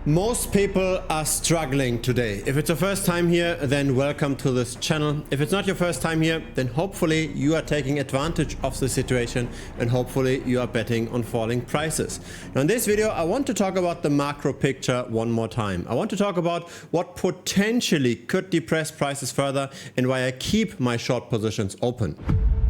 Most people are struggling today. If it's your first time here, then welcome to this channel. If it's not your first time here, then hopefully you are taking advantage of the situation and hopefully you are betting on falling prices. Now in this video, I want to talk about the macro picture one more time. I want to talk about what potentially could depress prices further and why I keep my short positions open.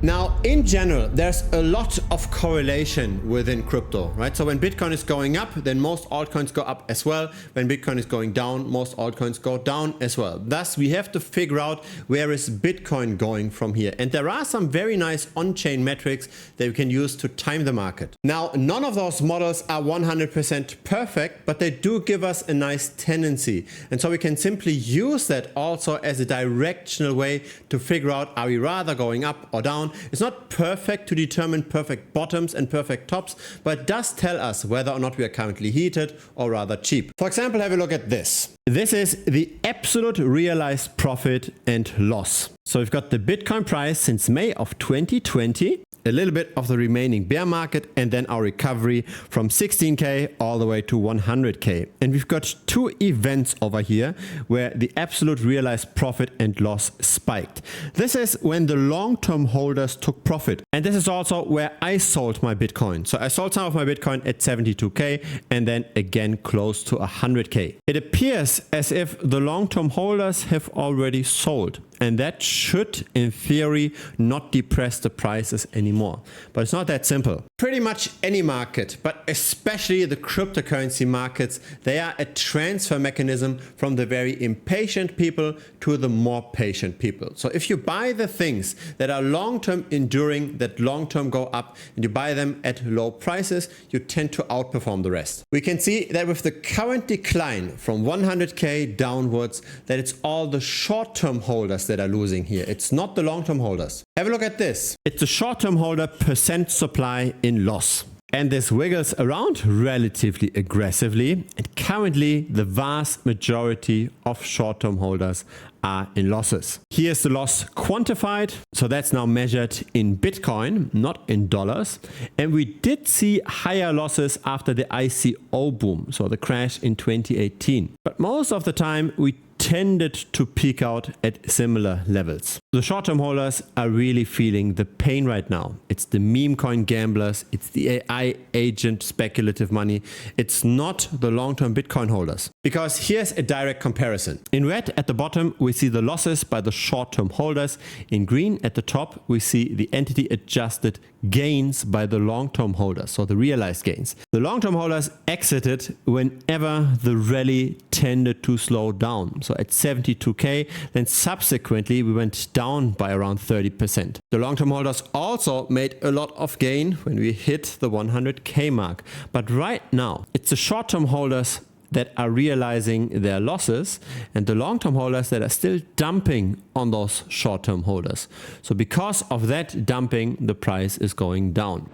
Now, in general, there's a lot of correlation within crypto, right? So when Bitcoin is going up, then most altcoins go up as well. When Bitcoin is going down, most altcoins go down as well. Thus, we have to figure out where is Bitcoin going from here. And there are some very nice on-chain metrics that we can use to time the market. Now, none of those models are 100% perfect, but they do give us a nice tendency. And so we can simply use that also as a directional way to figure out, are we rather going up or down? It's not perfect to determine perfect bottoms and perfect tops, but it does tell us whether or not we are currently heated or rather cheap. For example, have a look at this. This is the absolute realized profit and loss. So we've got the Bitcoin price since May of 2020, a little bit of the remaining bear market, and then our recovery from 16K all the way to 100K. And we've got two events over here where the absolute realized profit and loss spiked. This is when the long-term holders took profit. And this is also where I sold my Bitcoin. So I sold some of my Bitcoin at 72K and then again close to 100K. It appears as if the long-term holders have already sold. And that should, in theory, not depress the prices anymore. But it's not that simple. Pretty much any market, but especially the cryptocurrency markets, they are a transfer mechanism from the very impatient people to the more patient people. So if you buy the things that are long-term enduring, that long-term go up, and you buy them at low prices, you tend to outperform the rest. We can see that with the current decline from 100K downwards, that it's all the short-term holders that are losing here. It's not the long-term holders. Have a look at this. It's the short-term holder percent supply in loss. And this wiggles around relatively aggressively. And currently, the vast majority of short-term holders are in losses. Here's the loss quantified. So that's now measured in Bitcoin, not in dollars. And we did see higher losses after the ICO boom, so the crash in 2018. But most of the time, we tended to peak out at similar levels. The short-term holders are really feeling the pain right now. It's the meme coin gamblers, it's the AI agent speculative money. It's not the long-term Bitcoin holders. Because here's a direct comparison. In red at the bottom, we see the losses by the short-term holders. In green at the top, we see the entity adjusted gains by the long-term holders, so the realized gains. The long-term holders exited whenever the rally tended to slow down. So at 72K, then subsequently we went down by around 30%. The long-term holders also made a lot of gain when we hit the 100K mark. But right now, it's the short-term holders that are realizing their losses and the long-term holders that are still dumping on those short-term holders. So because of that dumping, the price is going down.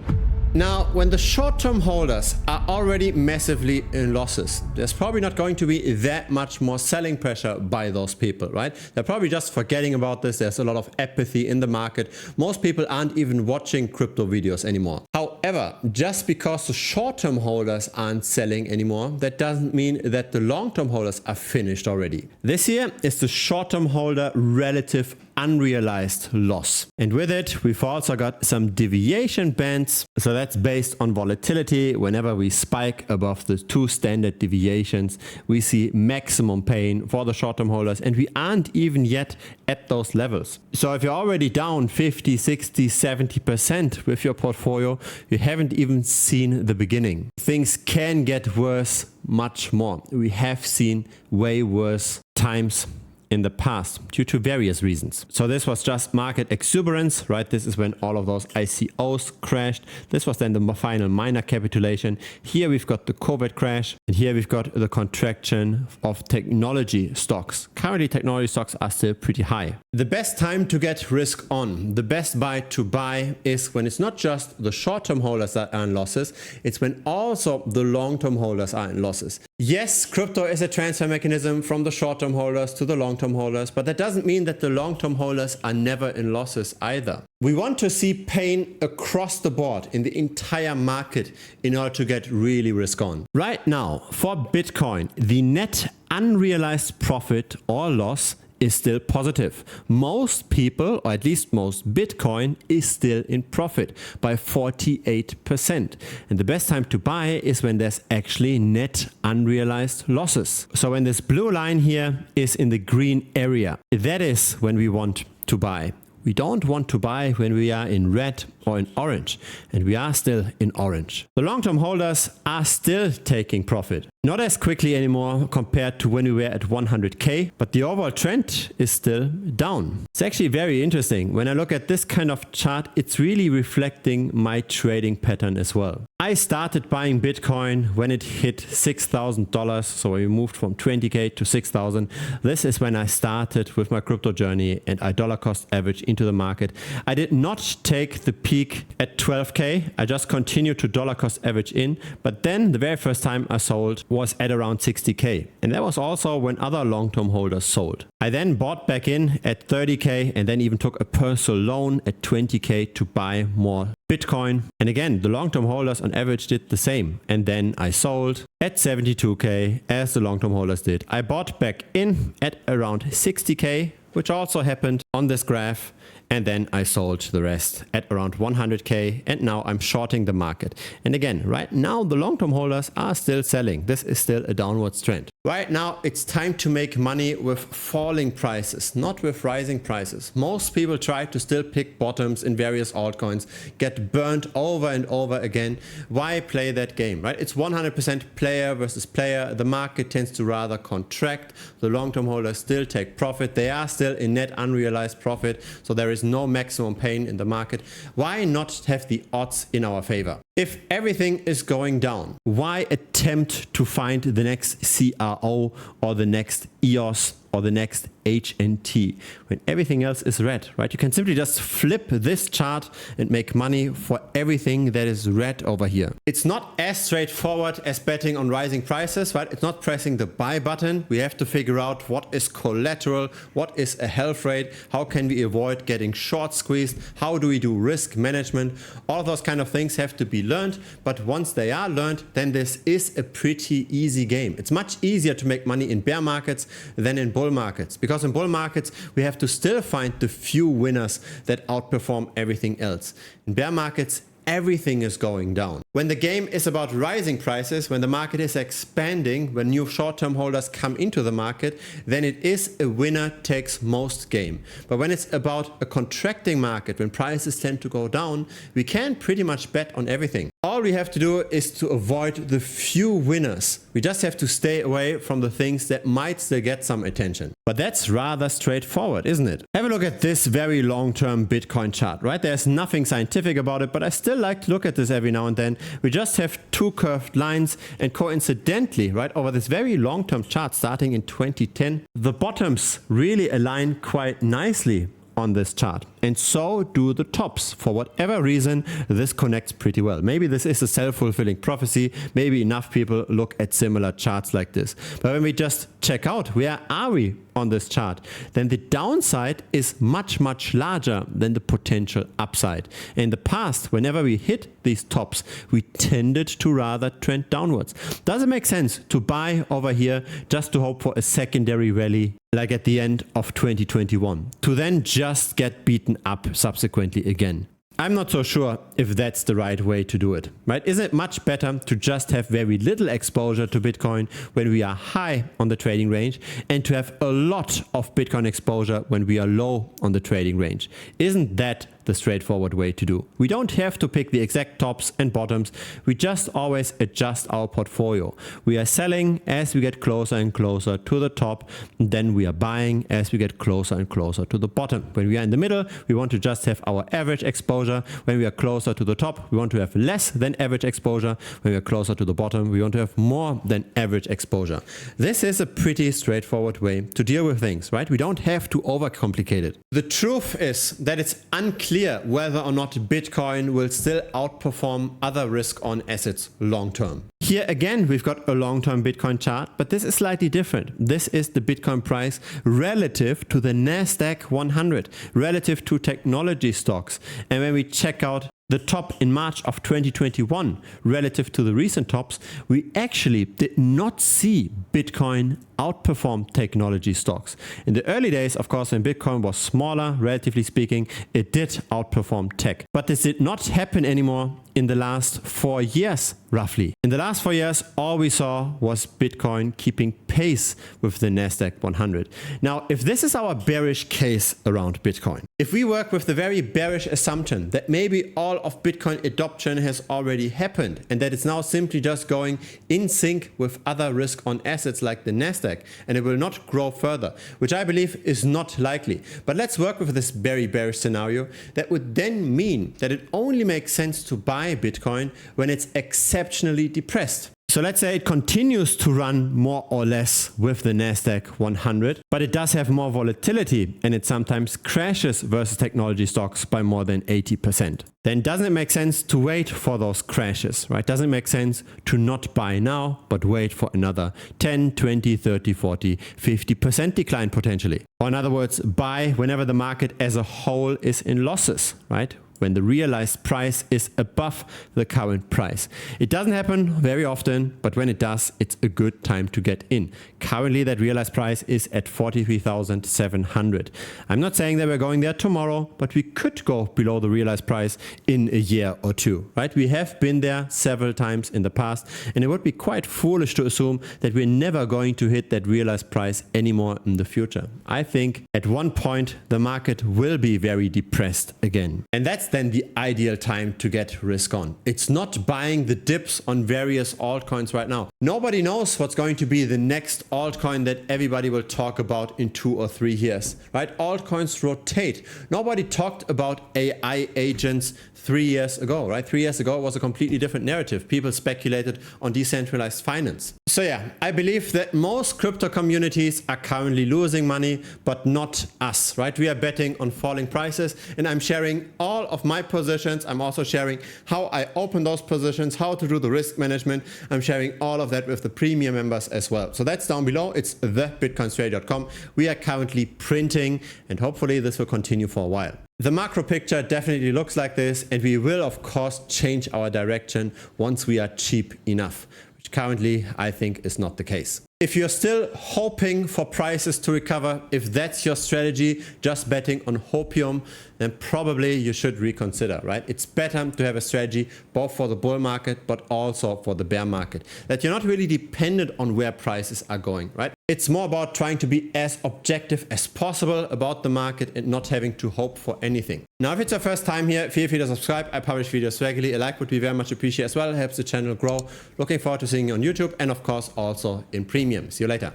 Now, when the short-term holders are already massively in losses, there's probably not going to be that much more selling pressure by those people, right? They're probably just forgetting about this. There's a lot of apathy in the market. Most people aren't even watching crypto videos anymore. However, just because the short-term holders aren't selling anymore, that doesn't mean that the long-term holders are finished already. This here is the short-term holder relative unrealized loss. And with it, we've also got some deviation bands. So that's based on volatility. Whenever we spike above the two standard deviations, we see maximum pain for the short-term holders, and we aren't even yet at those levels. So if you're already down 50, 60, 70% with your portfolio, you haven't even seen the beginning. Things can get worse much more. We have seen way worse times in the past due to various reasons. So this was just market exuberance, right? This is when all of those ICOs crashed. This was then the final minor capitulation. Here we've got the COVID crash, and here we've got the contraction of technology stocks. Currently, technology stocks are still pretty high. The best time to get risk on, the best buy to buy is when it's not just the short-term holders that are in losses, it's when also the long-term holders are in losses. Yes, crypto is a transfer mechanism from the short-term holders to the long-term holders, but that doesn't mean that the long-term holders are never in losses either. We want to see pain across the board in the entire market in order to get really risk on. Right now, for Bitcoin, the net unrealized profit or loss is still positive. Most people, or at least most Bitcoin, is still in profit by 48%. And the best time to buy is when there's actually net unrealized losses. So when this blue line here is in the green area, that is when we want to buy. We don't want to buy when we are in red or in orange, and we are still in orange. The long-term holders are still taking profit. Not as quickly anymore compared to when we were at 100K, but the overall trend is still down. It's actually very interesting. When I look at this kind of chart, it's really reflecting my trading pattern as well. I started buying Bitcoin when it hit $6,000, so we moved from 20K to 6,000. This is when I started with my crypto journey and I dollar cost average into the market. I did not take the peak at 12K. I just continued to dollar cost average in, but then the very first time I sold was at around 60K. And that was also when other long-term holders sold. I then bought back in at 30K and then even took a personal loan at 20K to buy more Bitcoin. And again, the long-term holders on average did the same. And then I sold at 72K as the long-term holders did. I bought back in at around 60K, which also happened on this graph. And then I sold the rest at around 100K, and now I'm shorting the market. And again, right now the long-term holders are still selling. This is still a downwards trend. Right now it's time to make money with falling prices, not with rising prices. Most people try to still pick bottoms in various altcoins, get burned over and over again. Why play that game, right? It's 100% player versus player. The market tends to rather contract. The long-term holders still take profit. They are still in net unrealized profit, so there is no maximum pain in the market. Why not have the odds in our favor? If everything is going down, why attempt to find the next CRO or the next EOS or the next HNT when everything else is red, right? You can simply just flip this chart and make money for everything that is red over here. It's not as straightforward as betting on rising prices, right? It's not pressing the buy button. We have to figure out what is collateral, what is a health rate, how can we avoid getting short squeezed, how do we do risk management. All of those kind of things have to be learned, but once they are learned, then this is a pretty easy game. It's much easier to make money in bear markets than in bull markets, because in bull markets we have to still find the few winners that outperform everything else. In bear markets, everything is going down. When the game is about rising prices, when the market is expanding, when new short-term holders come into the market, then it is a winner takes most game. But when it's about a contracting market, when prices tend to go down, we can pretty much bet on everything. All we have to do is to avoid the few winners. We just have to stay away from the things that might still get some attention. But that's rather straightforward, isn't it? Have a look at this very long-term Bitcoin chart, right? There's nothing scientific about it, but I still like to look at this every now and then. We just have two curved lines, and coincidentally, right, over this very long-term chart starting in 2010, the bottoms really align quite nicely on this chart, and so do the tops. For whatever reason, this connects pretty well. Maybe this is a self-fulfilling prophecy. Maybe enough people look at similar charts like this. But when we just check out where are we on this chart, then the downside is much, much larger than the potential upside. In the past, whenever we hit these tops, we tended to rather trend downwards. Does it make sense to buy over here just to hope for a secondary rally like at the end of 2021, to then just get beaten up subsequently again? I'm not so sure if that's the right way to do it, right? Isn't it much better to just have very little exposure to Bitcoin when we are high on the trading range, and to have a lot of Bitcoin exposure when we are low on the trading range? Isn't that the straightforward way to do? We don't have to pick the exact tops and bottoms. We just always adjust our portfolio. We are selling as we get closer and closer to the top, and then we are buying as we get closer and closer to the bottom. When we are in the middle, we want to just have our average exposure. When we are closer to the top, we want to have less than average exposure. When we are closer to the bottom, we want to have more than average exposure. This is a pretty straightforward way to deal with things, right? We don't have to overcomplicate it. The truth is that it's unclear whether or not Bitcoin will still outperform other risk-on assets long term. Here again, we've got a long-term Bitcoin chart, but this is slightly different. This is the Bitcoin price relative to the Nasdaq 100, relative to technology stocks. And when we check out the top in March of 2021 relative to the recent tops, we actually did not see Bitcoin outperform technology stocks. In the early days, of course, when Bitcoin was smaller, relatively speaking, it did outperform tech. But this did not happen anymore in the last 4 years, roughly. In the last 4 years, all we saw was Bitcoin keeping pace with the Nasdaq 100. Now, if this is our bearish case around Bitcoin, if we work with the very bearish assumption that maybe all of Bitcoin adoption has already happened and that it's now simply just going in sync with other risk-on assets like the Nasdaq and it will not grow further, which I believe is not likely. But let's work with this very bearish scenario. That would then mean that it only makes sense to buy Bitcoin when it's exceptionally depressed. So let's say it continues to run more or less with the Nasdaq 100, but it does have more volatility and it sometimes crashes versus technology stocks by more than 80%. Then doesn't it make sense to wait for those crashes, right? Doesn't it make sense to not buy now, but wait for another 10, 20, 30, 40, 50% decline potentially? Or in other words, buy whenever the market as a whole is in losses, right? When the realized price is above the current price. It doesn't happen very often, but when it does, it's a good time to get in. Currently, that realized price is at 43,700. I'm not saying that we're going there tomorrow, but we could go below the realized price in a year or two, right? We have been there several times in the past, and it would be quite foolish to assume that we're never going to hit that realized price anymore in the future. I think at one point, the market will be very depressed again. And that's then the ideal time to get risk on. It's not buying the dips on various altcoins right now. Nobody knows what's going to be the next altcoin that everybody will talk about in 2 or 3 years, right? Altcoins rotate. Nobody talked about AI agents 3 years ago, right? 3 years ago it was a completely different narrative. People speculated on decentralized finance. So yeah, I believe that most crypto communities are currently losing money, but not us, right? We are betting on falling prices, and I'm sharing all of my positions. I'm also sharing how I open those positions, how to do the risk management. I'm sharing all of that with the premium members as well. So that's down below. It's thebitcoinstrategy.com. We are currently printing, and hopefully this will continue for a while. The macro picture definitely looks like this, and we will of course change our direction once we are cheap enough, which currently I think is not the case. If you're still hoping for prices to recover, if that's your strategy, just betting on hopium, then probably you should reconsider, right? It's better to have a strategy both for the bull market, but also for the bear market, that you're not really dependent on where prices are going, right? It's more about trying to be as objective as possible about the market and not having to hope for anything. Now, if it's your first time here, feel free to subscribe. I publish videos regularly. A like would be very much appreciated as well. It helps the channel grow. Looking forward to seeing you on YouTube and of course also in premium. See you later.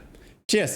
Cheers.